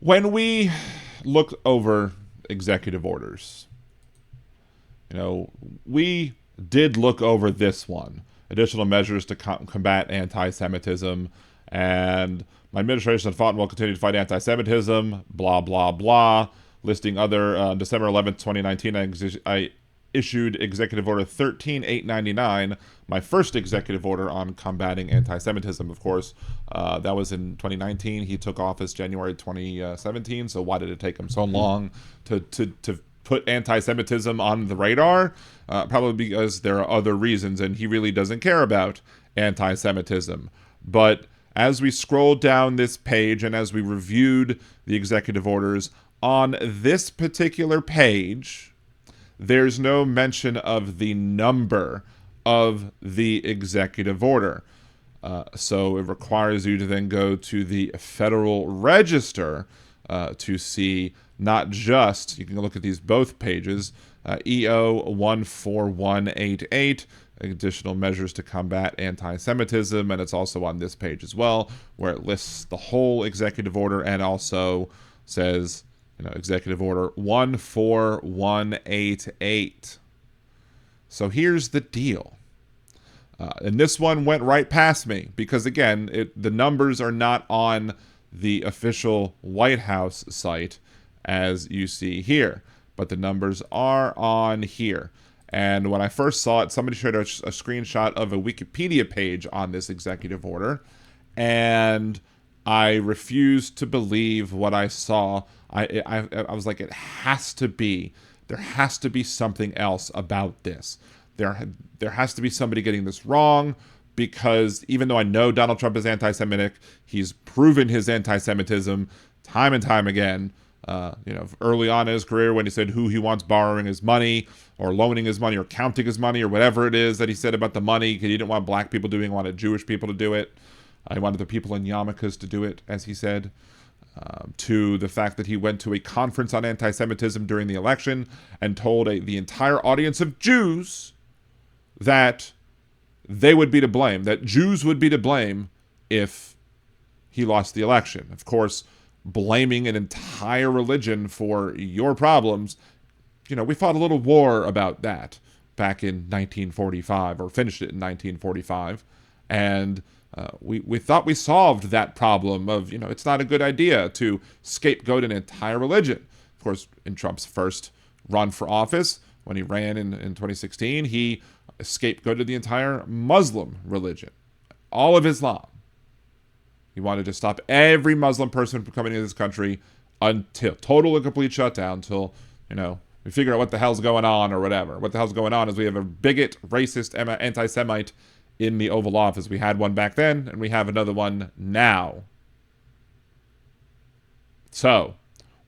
When we look over executive orders, we did look over this one, additional measures to combat anti-Semitism, and my administration fought and will continue to fight anti-Semitism, blah, blah, blah, listing other, December 11th, 2019, I issued Executive Order 13899, my first executive order on combating anti-Semitism, of course. That was in 2019. He took office January 2017, so why did it take him so long to put anti-Semitism on the radar? Probably because there are other reasons, and he really doesn't care about anti-Semitism. But as we scrolled down this page and as we reviewed the executive orders, on this particular page, there's no mention of the number of the executive order. So it requires you to then go to the Federal Register to see not just, you can look at these both pages, EO 14188, additional measures to combat anti-Semitism, and it's also on this page as well, where it lists the whole executive order and also says, Executive Order 14188. So here's the deal. And this one went right past me because, again, the numbers are not on the official White House site, as you see here, but the numbers are on here. And when I first saw it, somebody shared a screenshot of a Wikipedia page on this executive order, and I refused to believe what I saw. I was like, there has to be something else about this. There has to be somebody getting this wrong, because even though I know Donald Trump is anti-Semitic, he's proven his anti-Semitism time and time again. Early on in his career, when he said who he wants borrowing his money or loaning his money or counting his money or whatever it is that he said about the money, because he didn't want black people doing it, he wanted Jewish people to do it. He wanted the people in yarmulkes to do it, as he said. To the fact that he went to a conference on anti-Semitism during the election and told the entire audience of Jews that they would be to blame, that Jews would be to blame if he lost the election. Of course, blaming an entire religion for your problems, we fought a little war about that back in 1945, or finished it in 1945, and we thought we solved that problem of, it's not a good idea to scapegoat an entire religion. Of course, in Trump's first run for office, when he ran in 2016, he scapegoated the entire Muslim religion, all of Islam. He wanted to stop every Muslim person from coming into this country until total and complete shutdown, until, we figure out what the hell's going on or whatever. What the hell's going on is we have a bigot, racist, anti-Semite in the Oval Office. We had one back then, and we have another one now. So,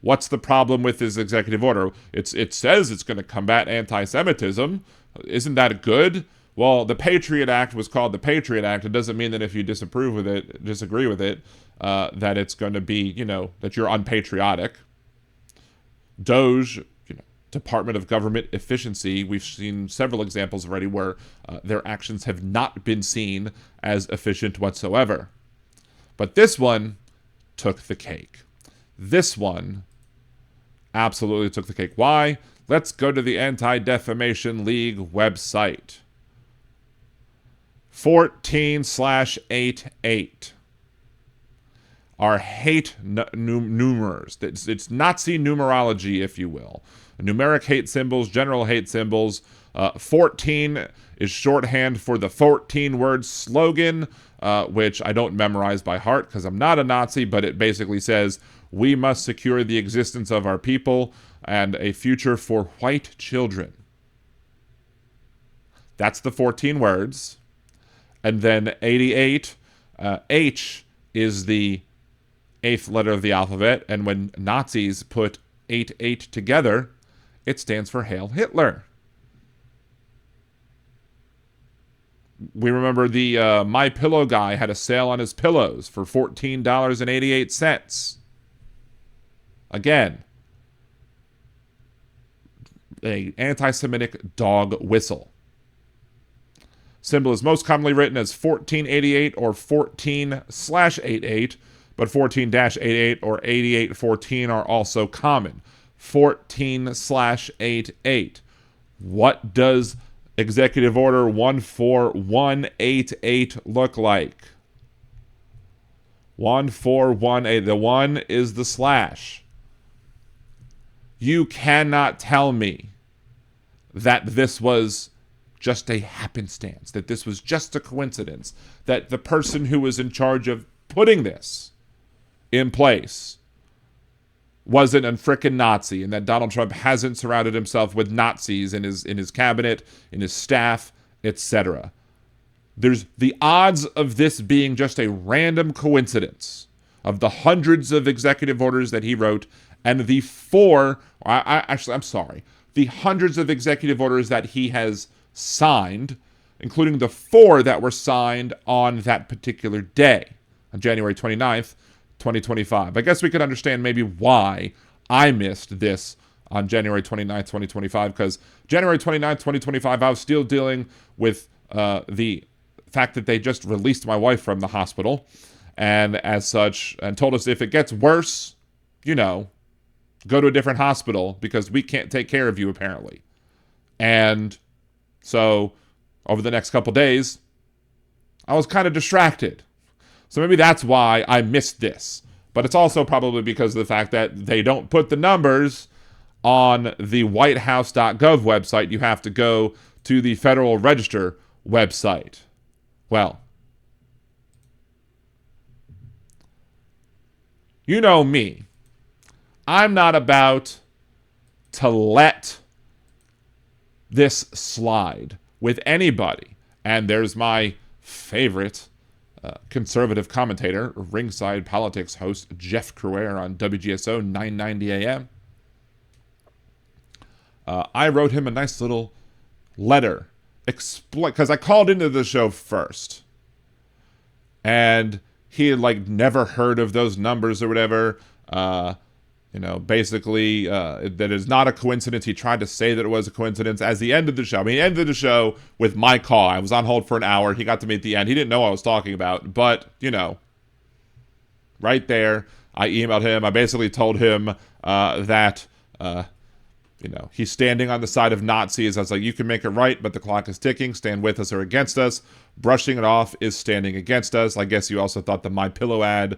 what's the problem with this executive order? It says it's going to combat anti-Semitism. Isn't that good? Well, the Patriot Act was called the Patriot Act. It doesn't mean that if you disagree with it, that it's going to be, that you're unpatriotic. DOJ, Department of Government Efficiency, we've seen several examples already where their actions have not been seen as efficient whatsoever. But this one took the cake. This one absolutely took the cake. Why? Let's go to the Anti-Defamation League website. 14/88 are hate numerals. It's Nazi numerology, if you will. Numeric hate symbols, general hate symbols. 14 is shorthand for the 14-word slogan, which I don't memorize by heart because I'm not a Nazi, but it basically says, "We must secure the existence of our people and a future for white children." That's the 14 words. And then 88, H is the 8th letter of the alphabet, and when Nazis put 88 together, it stands for Hail Hitler. We remember the My Pillow guy had a sale on his pillows for $14.88. Again, an anti-Semitic dog whistle. Symbol is most commonly written as 1488 or 14/88, but 14-88 or 8814 are also common. 14/88. What does Executive Order 14188 look like? 1418. The one is the slash. You cannot tell me that this was just a happenstance, that this was just a coincidence, that the person who was in charge of putting this in place wasn't a frickin' Nazi, and that Donald Trump hasn't surrounded himself with Nazis in his cabinet, in his staff, etc. There's the odds of this being just a random coincidence of the hundreds of executive orders that he wrote and the the hundreds of executive orders that he has signed, including the 4 that were signed on that particular day, on January 29th, 2025. I guess we could understand maybe why I missed this on January 29th, 2025, because January 29th, 2025, I was still dealing with the fact that they just released my wife from the hospital, and as such, and told us if it gets worse, go to a different hospital because we can't take care of you, apparently. And so over the next couple days, I was kind of distracted. So maybe that's why I missed this. But it's also probably because of the fact that they don't put the numbers on the whitehouse.gov website. You have to go to the Federal Register website. Well, you know me. I'm not about to let this slide with anybody. And there's my favorite conservative commentator, Ringside Politics host Jeff Crouere on WGSO 990 AM. I wrote him a nice little letter, because I called into the show first, and he had never heard of those numbers or whatever. Basically, that is not a coincidence. He tried to say that it was a coincidence. As he ended the show, he ended the show with my call. I was on hold for an hour. He got to me at the end. He didn't know what I was talking about, but, right there, I emailed him. I basically told him that, he's standing on the side of Nazis. I was like, you can make it right, but the clock is ticking. Stand with us or against us. Brushing it off is standing against us. I guess you also thought the MyPillow ad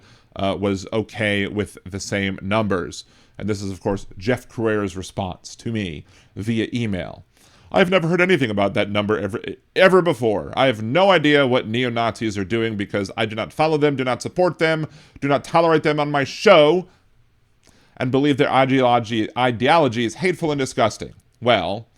was okay with the same numbers. And this is, of course, Jeff Crouere's response to me via email. I've never heard anything about that number ever before. I have no idea what neo-Nazis are doing because I do not follow them, do not support them, do not tolerate them on my show, and believe their ideology is hateful and disgusting. Well,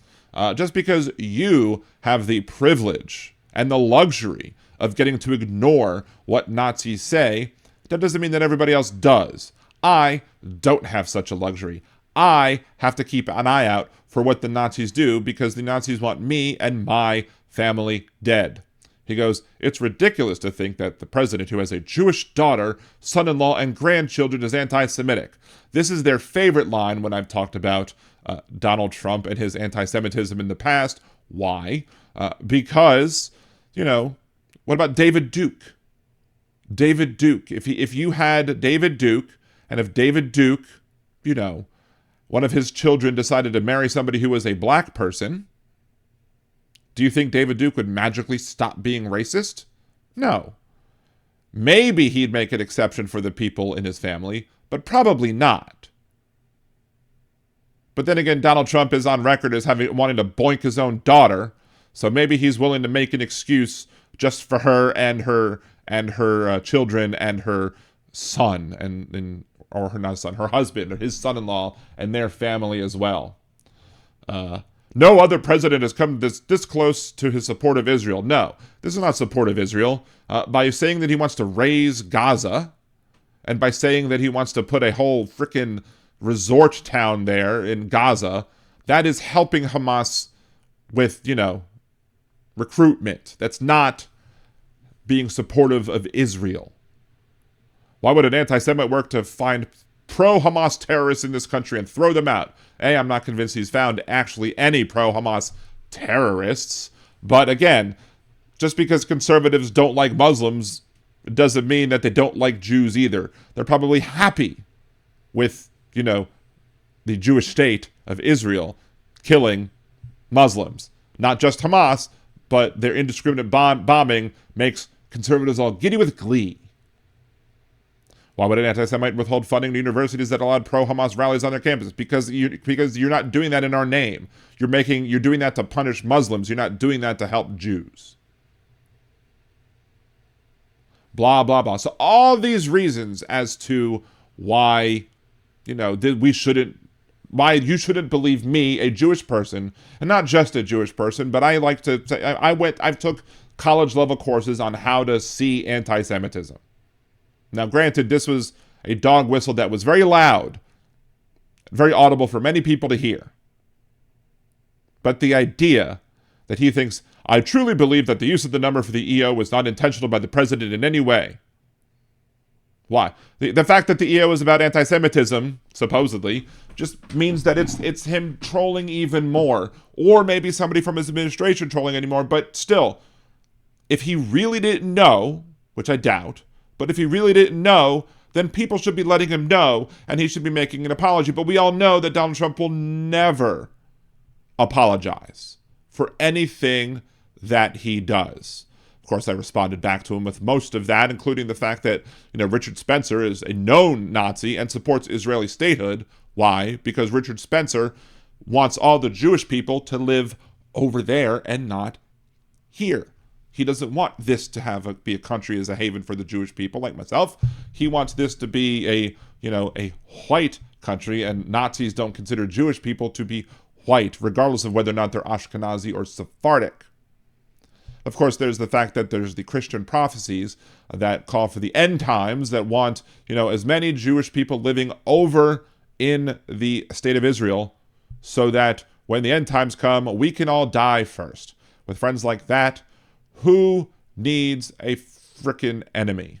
just because you have the privilege and the luxury of getting to ignore what Nazis say, that doesn't mean that everybody else does. I don't have such a luxury. I have to keep an eye out for what the Nazis do because the Nazis want me and my family dead. He goes, it's ridiculous to think that the president who has a Jewish daughter, son-in-law, and grandchildren is anti-Semitic. This is their favorite line when I've talked about Donald Trump and his anti-Semitism in the past. Why? Because, what about David Duke? David Duke. If you had David Duke, and if David Duke, one of his children decided to marry somebody who was a black person, do you think David Duke would magically stop being racist? No. Maybe he'd make an exception for the people in his family, but probably not. But then again, Donald Trump is on record as wanting to boink his own daughter, so maybe he's willing to make an excuse just for her and her children and her son or her not son, her husband or his son-in-law and their family as well. No other president has come this close to his support of Israel. No, this is not support of Israel. By saying that he wants to raise Gaza, and by saying that he wants to put a whole frickin' resort town there in Gaza, that is helping Hamas with, recruitment. That's not being supportive of Israel. Why would an anti-Semite work to find pro-Hamas terrorists in this country and throw them out? I'm not convinced he's found actually any pro-Hamas terrorists. But again, just because conservatives don't like Muslims It doesn't mean that they don't like Jews either. They're probably happy with, the Jewish state of Israel killing Muslims. Not just Hamas, but their indiscriminate bombing makes conservatives all giddy with glee. Why would an anti-Semite withhold funding to universities that allowed pro-Hamas rallies on their campus? Because you're not doing that in our name. You're doing that to punish Muslims. You're not doing that to help Jews. Blah, blah, blah. So all these reasons as to why, why you shouldn't believe me, a Jewish person, and not just a Jewish person, but I like to say, I took college level courses on how to see anti-Semitism. Now, granted, this was a dog whistle that was very loud, very audible for many people to hear. But the idea that he thinks, I truly believe that the use of the number for the EO was not intentional by the president in any way. Why? The fact that the EO is about anti-Semitism, supposedly, just means that it's him trolling even more. Or maybe somebody from his administration trolling anymore. But still, if he really didn't know, which I doubt, but if he really didn't know, then people should be letting him know, and he should be making an apology. But we all know that Donald Trump will never apologize for anything that he does. Of course, I responded back to him with most of that, including the fact that, Richard Spencer is a known Nazi and supports Israeli statehood. Why? Because Richard Spencer wants all the Jewish people to live over there and not here. He doesn't want this to be a country as a haven for the Jewish people like myself. He wants this to be a white country, and Nazis don't consider Jewish people to be white, regardless of whether or not they're Ashkenazi or Sephardic. Of course, there's the fact that there's the Christian prophecies that call for the end times that want, as many Jewish people living over in the state of Israel so that when the end times come, we can all die first. With friends like that, who needs a frickin' enemy?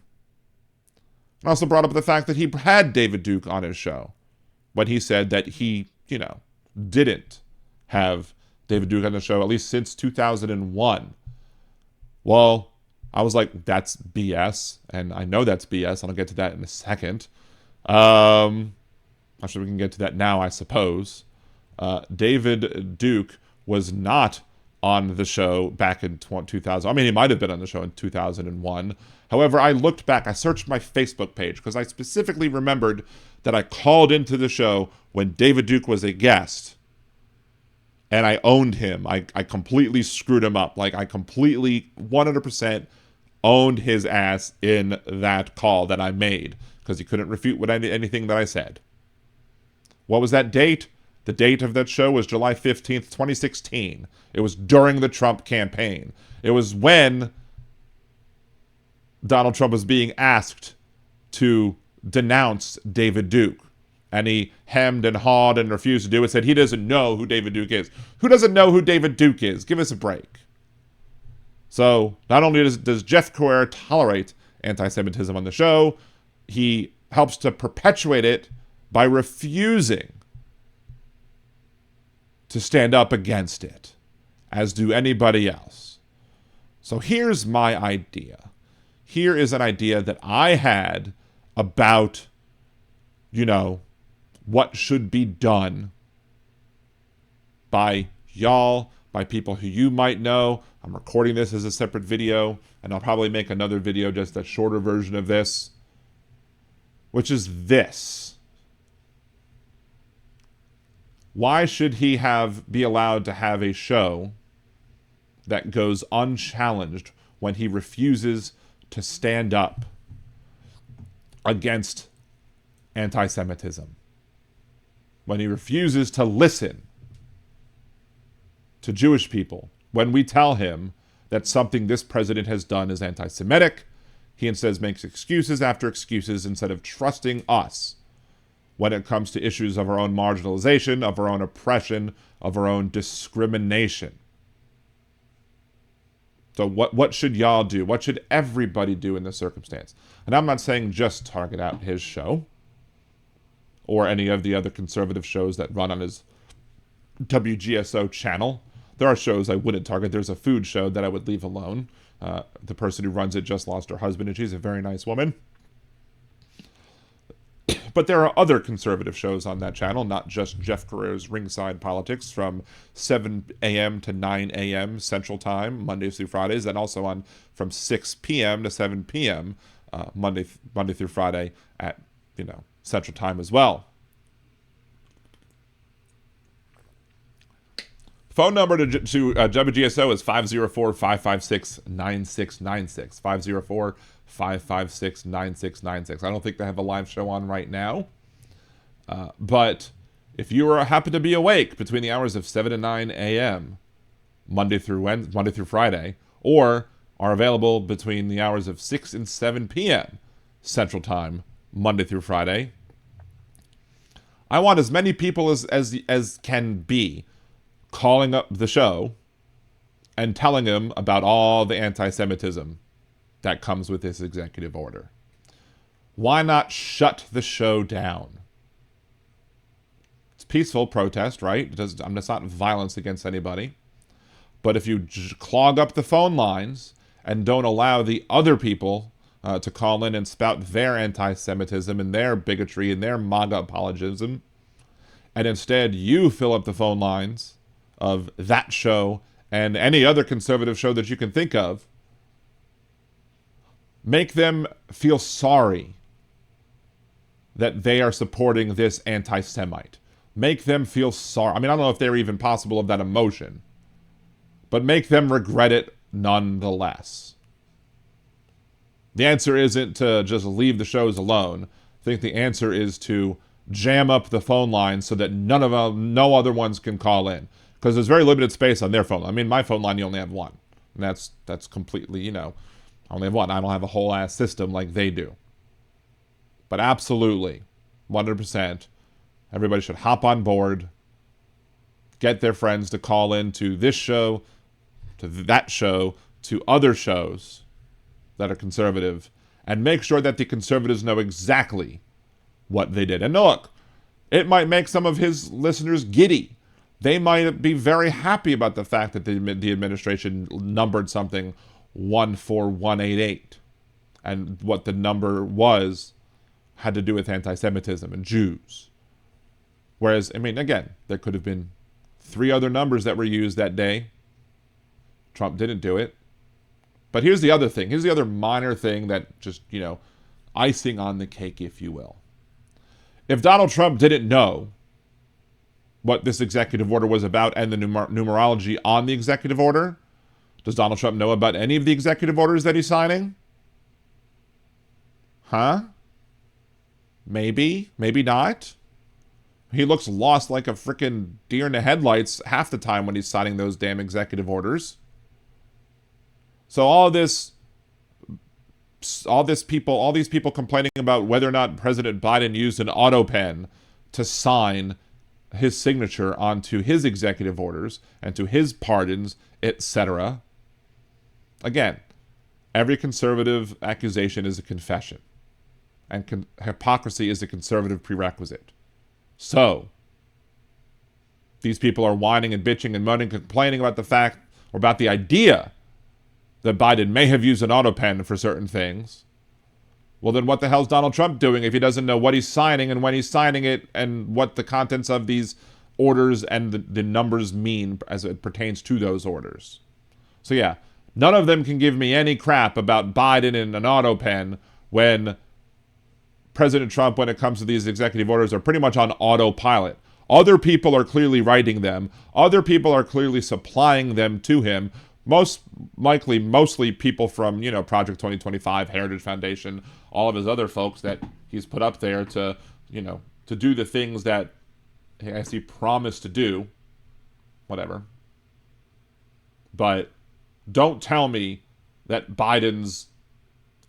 I also brought up the fact that he had David Duke on his show when he said that he, didn't have David Duke on the show, at least since 2001. Well, I was like, that's BS, and I know that's BS, and I'll get to that in a second. Actually, we can get to that now, I suppose. David Duke was not on the show back in 2000. I mean, he might have been on the show in 2001. However, I looked back. I searched my Facebook page because I specifically remembered that I called into the show when David Duke was a guest. And I owned him. I completely screwed him up. Like, I completely, 100% owned his ass in that call that I made because he couldn't refute anything that I said. What was that date? The date of that show was July 15th, 2016. It was during the Trump campaign. It was when Donald Trump was being asked to denounce David Duke. And he hemmed and hawed and refused to do it, said he doesn't know who David Duke is. Who doesn't know who David Duke is? Give us a break. So not only does Jeff Crouere tolerate anti-Semitism on the show, he helps to perpetuate it by refusing to stand up against it, as do anybody else. So here's my idea. Here is an idea that I had about, what should be done by y'all, by people who you might know. I'm recording this as a separate video, and I'll probably make another video, just a shorter version of this, which is this. Why should he be allowed to have a show that goes unchallenged when he refuses to stand up against anti-Semitism? When he refuses to listen to Jewish people, when we tell him that something this president has done is anti-Semitic, he instead makes excuses after excuses instead of trusting us when it comes to issues of our own marginalization, of our own oppression, of our own discrimination. So what should y'all do? What should everybody do in this circumstance? And I'm not saying just target out his show or any of the other conservative shows that run on his WGSO channel. There are shows I wouldn't target. There's a food show that I would leave alone. The person who runs it just lost her husband, and she's a very nice woman. But there are other conservative shows on that channel, not just Jeff Crouere's Ringside Politics from 7 a.m. to 9 a.m. Central Time, Mondays through Fridays, and also on from 6 p.m. to 7 p.m. Monday through Friday at Central Time as well. Phone number to WGSO is 504-556-9696. 504-556-9696. I don't think they have a live show on right now. But if you happen to be awake between the hours of 7 and 9 a.m. Monday through Friday, or are available between the hours of 6 and 7 p.m. Central Time, Monday through Friday, I want as many people as can be calling up the show and telling him about all the anti-Semitism that comes with this executive order. Why not shut the show down? It's peaceful protest, right? It's not violence against anybody. But if you clog up the phone lines and don't allow the other people to call in and spout their anti-Semitism and their bigotry and their MAGA apologism, and instead you fill up the phone lines of that show and any other conservative show that you can think of, make them feel sorry that they are supporting this anti-Semite. Make them feel sorry. I mean, I don't know if they're even possible of that emotion, but make them regret it nonetheless. The answer isn't to just leave the shows alone. I think the answer is to jam up the phone lines so that no other ones can call in. Because there's very limited space on their phone. I mean, my phone line, you only have one. And that's completely, I only have one. I don't have a whole ass system like they do. But absolutely, 100%, everybody should hop on board, get their friends to call in to this show, to that show, to other shows that are conservative, and make sure that the conservatives know exactly what they did. And look, it might make some of his listeners giddy. They might be very happy about the fact that the administration numbered something 14188. And what the number had to do with anti-Semitism and Jews. Whereas, I mean, again, there could have been 3 other numbers that were used that day. Trump didn't do it. But here's the other thing. Here's the other minor thing that just, icing on the cake, if you will. If Donald Trump didn't know what this executive order was about and the numerology on the executive order, does Donald Trump know about any of the executive orders that he's signing? Huh? Maybe, maybe not. He looks lost like a freaking deer in the headlights half the time when he's signing those damn executive orders. So all these people complaining about whether or not President Biden used an auto pen to sign his signature onto his executive orders and to his pardons, etc. Again, every conservative accusation is a confession, and hypocrisy is a conservative prerequisite. So, these people are whining and bitching and moaning, complaining about the fact, or about the idea, that Biden may have used an auto pen for certain things. Well, then what the hell's Donald Trump doing if he doesn't know what he's signing and when he's signing it and what the contents of these orders and the numbers mean as it pertains to those orders? So yeah, none of them can give me any crap about Biden and an auto pen when President Trump, when it comes to these executive orders, are pretty much on autopilot. Other people are clearly writing them. Other people are clearly supplying them to him. Mostly people from, Project 2025, Heritage Foundation, all of his other folks that he's put up there to do the things that he promised to do. Whatever. But don't tell me that Biden's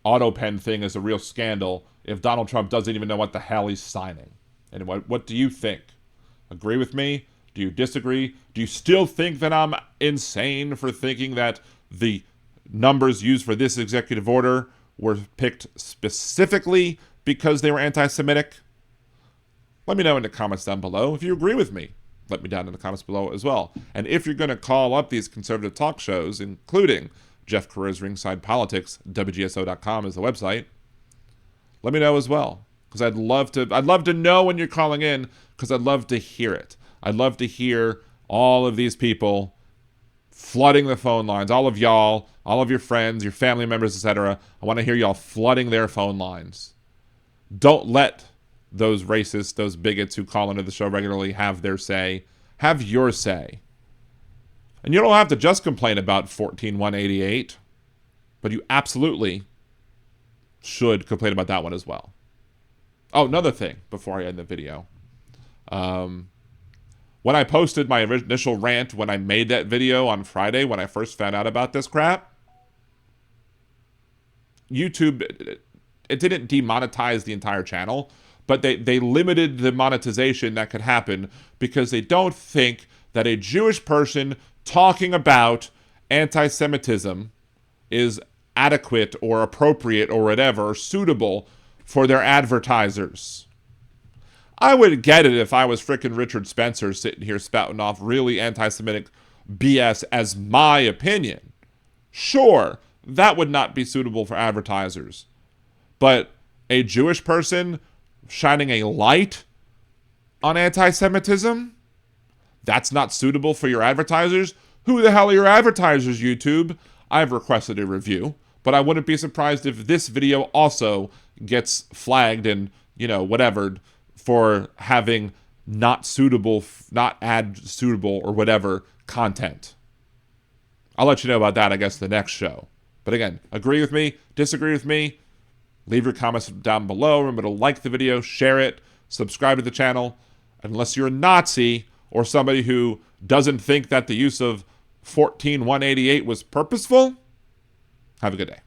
auto pen thing is a real scandal if Donald Trump doesn't even know what the hell he's signing. And what do you think? Agree with me? Do you disagree? Do you still think that I'm insane for thinking that the numbers used for this executive order were picked specifically because they were anti-Semitic? Let me know in the comments down below if you agree with me. let me down in the comments below as well. And if you're going to call up these conservative talk shows, including Jeff Crouere's Ringside Politics, WGSO.com is the website, let me know as well. Because I'd love to know when you're calling in, because I'd love to hear it. I'd love to hear all of these people flooding the phone lines, all of y'all, all of your friends, your family members, etc. I want to hear y'all flooding their phone lines. Don't let those racists, those bigots who call into the show regularly have their say. Have your say. And you don't have to just complain about 14188, but you absolutely should complain about that one as well. Oh, another thing before I end the video. When I posted my initial rant, when I made that video on Friday, when I first found out about this crap, YouTube, it didn't demonetize the entire channel, but they limited the monetization that could happen because they don't think that a Jewish person talking about anti-Semitism is adequate or appropriate or whatever, or suitable for their advertisers. I would get it if I was frickin' Richard Spencer sitting here spouting off really anti-Semitic BS as my opinion. Sure, that would not be suitable for advertisers. But a Jewish person shining a light on anti-Semitism? That's not suitable for your advertisers? Who the hell are your advertisers, YouTube? I've requested a review, but I wouldn't be surprised if this video also gets flagged and, whatever, for having not suitable, not ad suitable or whatever content. I'll let you know about that, I guess, the next show. But again, agree with me, disagree with me, leave your comments down below. Remember to like the video, share it, subscribe to the channel. Unless you're a Nazi or somebody who doesn't think that the use of 14188 was purposeful, have a good day.